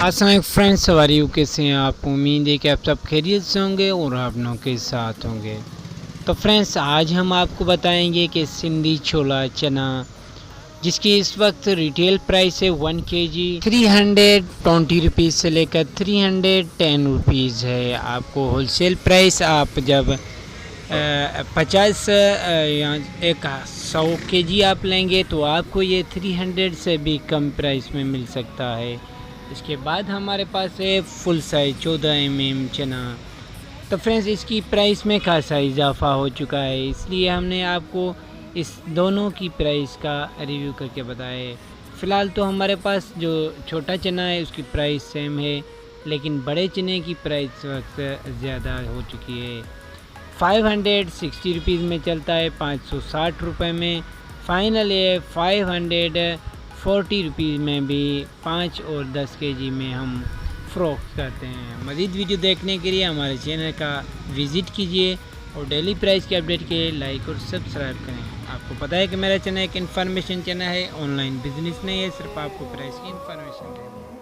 अस्सलाम फ्रेंड्स, सवारी कैसे हैं आप। उम्मीद है कि आप सब खैरियत से होंगे और अपनों के साथ होंगे। तो फ्रेंड्स, आज हम आपको बताएंगे कि सिंधी छोला चना जिसकी इस वक्त रिटेल प्राइस है 1 kg 320 रुपीज़ से लेकर 310 रुपीज़ है। आपको होलसेल प्राइस आप जब 50 या 100 kg आप लेंगे तो आपको ये 300 से भी कम प्राइस में मिल सकता है। इसके बाद हमारे पास है फुल साइज 14 mm चना। तो फ्रेंड्स, इसकी प्राइस में खासा इजाफा हो चुका है, इसलिए हमने आपको इस दोनों की प्राइस का रिव्यू करके बताया है। फ़िलहाल तो हमारे पास जो छोटा चना है उसकी प्राइस सेम है, लेकिन बड़े चने की प्राइस वक्त ज़्यादा हो चुकी है। 560 रुपीज़ में चलता है, 560 रुपये में फ़ाइनल है। 540 रुपीज़ में भी 5 और 10 kg में हम फ़रोख्त करते हैं। मज़ीद वीडियो देखने के लिए हमारे चैनल का विज़िट कीजिए और डेली प्राइस के अपडेट के लिए लाइक और सब्सक्राइब करें। आपको पता है कि मेरा चैनल एक इन्फॉर्मेशन चैनल है, ऑनलाइन बिजनेस नहीं है, सिर्फ आपको प्राइस की इन्फॉर्मेशन देनी है।